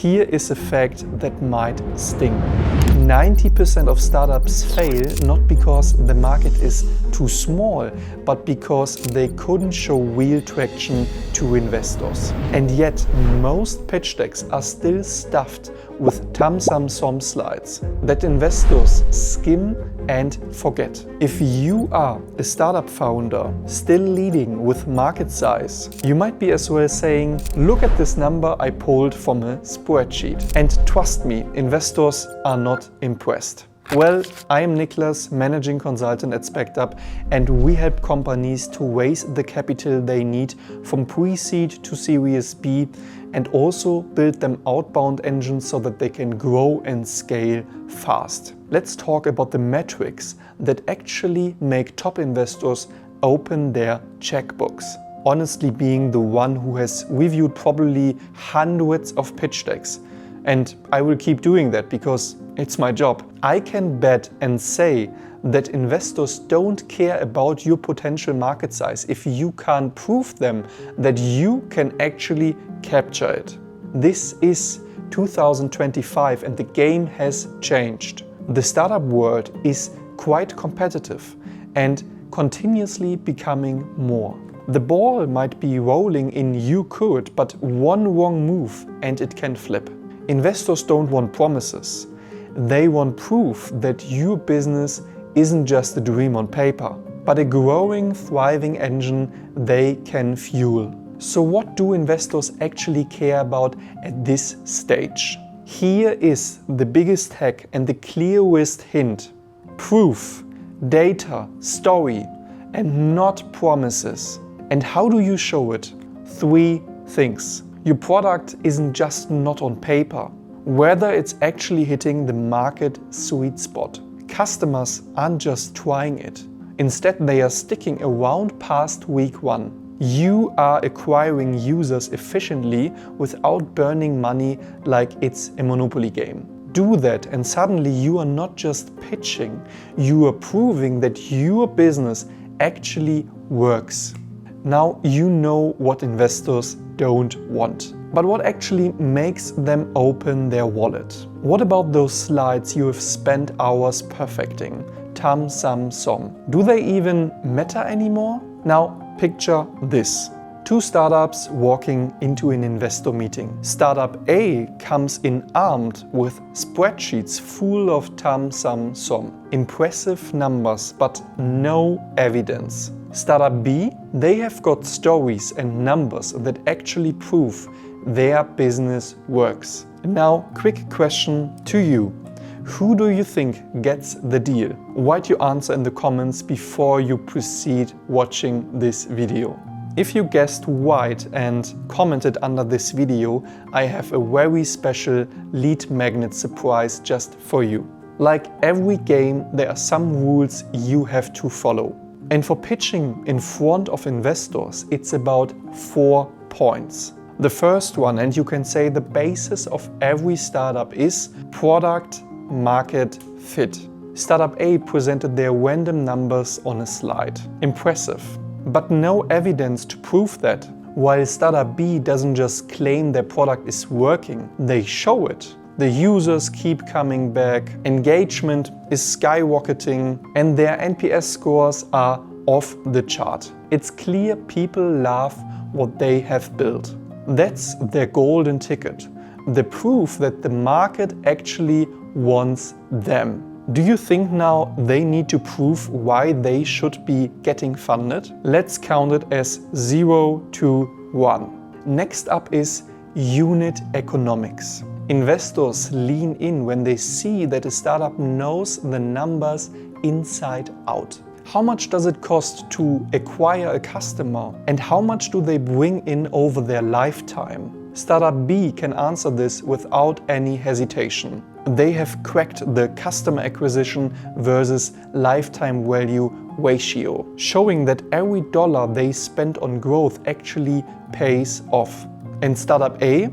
Here is a fact that might sting. 90% of startups fail not because the market is too small, but because they couldn't show real traction to investors. And yet, most pitch decks are still stuffed with TAM SAM SOM slides that investors skim and forget. If you are a startup founder still leading with market size, you might be as well saying, look at this number I pulled from a spreadsheet. And trust me, investors are not impressed. Well, I am Niklas, managing consultant at spectup, and we help companies to raise the capital they need from pre-seed to Series B, and also build them outbound engines so that they can grow and scale fast. Let's talk about the metrics that actually make top investors open their checkbooks. Honestly, being the one who has reviewed probably hundreds of pitch decks, and I will keep doing that because it's my job. I can bet and say that investors don't care about your potential market size if you can't prove them that you can actually capture it. This is 2025 and the game has changed. The startup world is quite competitive and continuously becoming more. The ball might be rolling in your court, but one wrong move and it can flip. Investors don't want promises. They want proof that your business isn't just a dream on paper, but a growing, thriving engine they can fuel. So what do investors actually care about at this stage? Here is the biggest hack and the clearest hint. Proof, data, story, and not promises. And how do you show it? 3 things. Your product isn't just not on paper, whether it's actually hitting the market sweet spot. Customers aren't just trying it. Instead, they are sticking around past week 1. You are acquiring users efficiently without burning money like it's a Monopoly game. Do that and suddenly you are not just pitching, you are proving that your business actually works. Now you know what investors don't want. But what actually makes them open their wallet? What about those slides you have spent hours perfecting? TAM SAM SOM. Do they even matter anymore? Now picture this. 2 startups walking into an investor meeting. Startup A comes in armed with spreadsheets full of TAM SAM SOM. Impressive numbers, but no evidence. Startup B, they have got stories and numbers that actually prove their business works. Now, quick question to you. Who do you think gets the deal? Write your answer in the comments before you proceed watching this video. If you guessed right and commented under this video, I have a very special lead magnet surprise just for you. Like every game, there are some rules you have to follow. And for pitching in front of investors, it's about 4 points. The first one, and you can say the basis of every startup, is product market fit. Startup A presented their random numbers on a slide. Impressive, but no evidence to prove that. While Startup B doesn't just claim their product is working, they show it. The users keep coming back, engagement is skyrocketing, and their NPS scores are off the chart. It's clear people love what they have built. That's their golden ticket, the proof that the market actually wants them. Do you think now they need to prove why they should be getting funded? Let's count it as 0 to 1. Next up is unit economics. Investors lean in when they see that a startup knows the numbers inside out. How much does it cost to acquire a customer? And how much do they bring in over their lifetime? Startup B can answer this without any hesitation. They have cracked the customer acquisition versus lifetime value ratio, showing that every dollar they spend on growth actually pays off. And Startup A?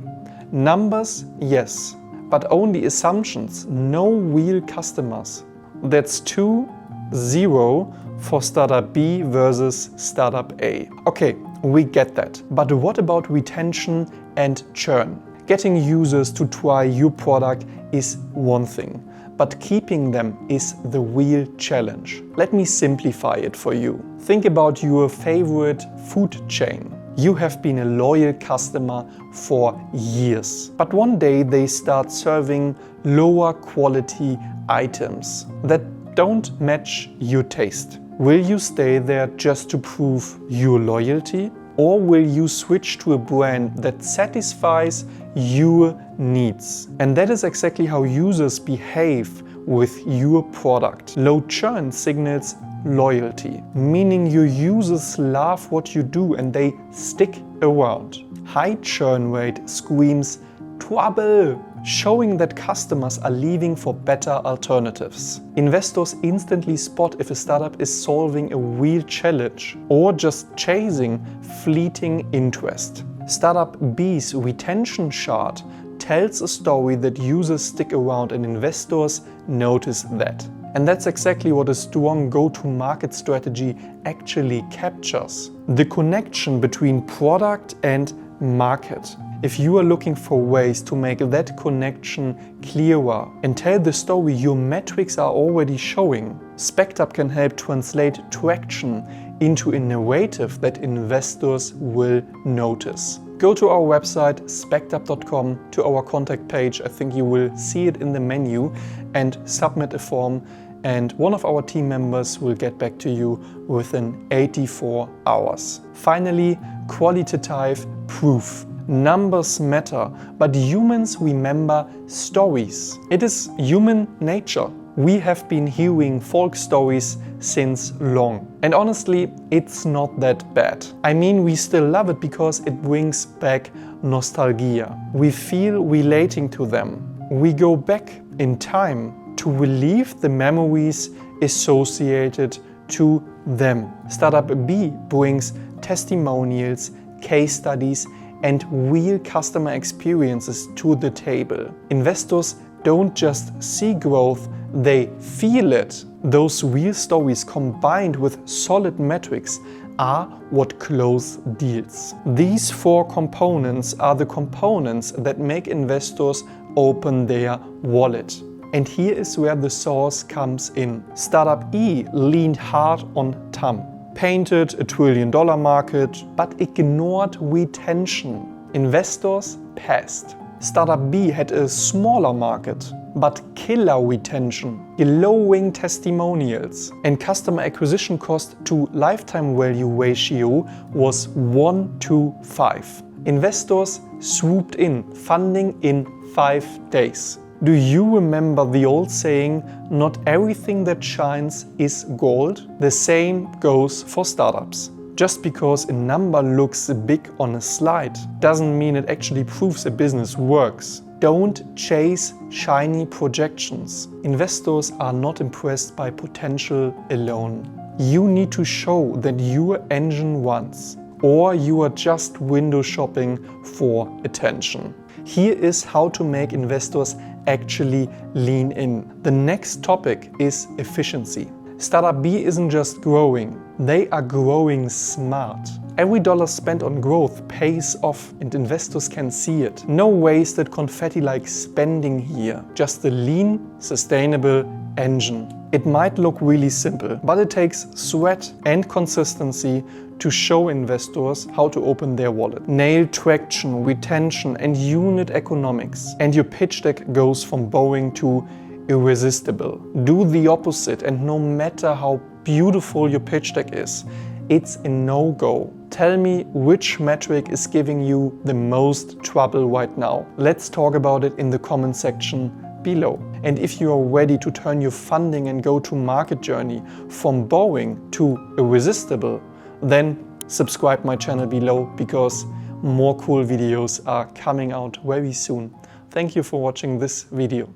Numbers, yes, but only assumptions, no real customers. That's 2-0 for Startup B versus Startup A. Okay, we get that. But what about retention and churn? Getting users to try your product is one thing, but keeping them is the real challenge. Let me simplify it for you. Think about your favorite food chain. You have been a loyal customer for years, but one day they start serving lower quality items that don't match your taste. Will you stay there just to prove your loyalty? Or will you switch to a brand that satisfies your needs? And that is exactly how users behave with your product. Low churn signals loyalty, meaning your users love what you do and they stick around. High churn rate screams trouble, showing that customers are leaving for better alternatives. Investors instantly spot if a startup is solving a real challenge or just chasing fleeting interest. Startup B's retention chart tells a story that users stick around and investors notice that. And that's exactly what a strong go-to-market strategy actually captures. The connection between product and market. If you are looking for ways to make that connection clearer and tell the story your metrics are already showing, spectup can help translate traction into a narrative that investors will notice. Go to our website spectup.com, to our contact page, I think you will see it in the menu, and submit a form, and one of our team members will get back to you within 84 hours. Finally, qualitative proof. Numbers matter, but humans remember stories. It is human nature. We have been hearing folk stories since long. And honestly, it's not that bad. I mean, we still love it because it brings back nostalgia. We feel relating to them. We go back in time to relieve the memories associated to them. Startup B brings testimonials, case studies, and real customer experiences to the table. Investors don't just see growth, they feel it. Those real stories combined with solid metrics are what close deals. These 4 components are the components that make investors open their wallet. And here is where the sauce comes in. Startup E leaned hard on TAM. Painted a $1 trillion market, but ignored retention. Investors passed. Startup B had a smaller market, but killer retention, glowing testimonials, and customer acquisition cost to lifetime value ratio was 1:5. Investors swooped in, funding in 5 days. Do you remember the old saying, not everything that shines is gold? The same goes for startups. Just because a number looks big on a slide doesn't mean it actually proves a business works. Don't chase shiny projections. Investors are not impressed by potential alone. You need to show that your engine runs, or you are just window shopping for attention. Here is how to make investors actually lean in. The next topic is efficiency. Startup B isn't just growing, they are growing smart. Every dollar spent on growth pays off and investors can see it. No wasted confetti-like spending here, just a lean, sustainable engine. It might look really simple, but it takes sweat and consistency to show investors how to open their wallet. Nail traction, retention, and unit economics. And your pitch deck goes from boring to irresistible. Do the opposite, and no matter how beautiful your pitch deck is, it's a no-go. Tell me which metric is giving you the most trouble right now. Let's talk about it in the comment section below. And if you are ready to turn your funding and go-to-market journey from boring to irresistible, then subscribe my channel below because more cool videos are coming out very soon. Thank you for watching this video.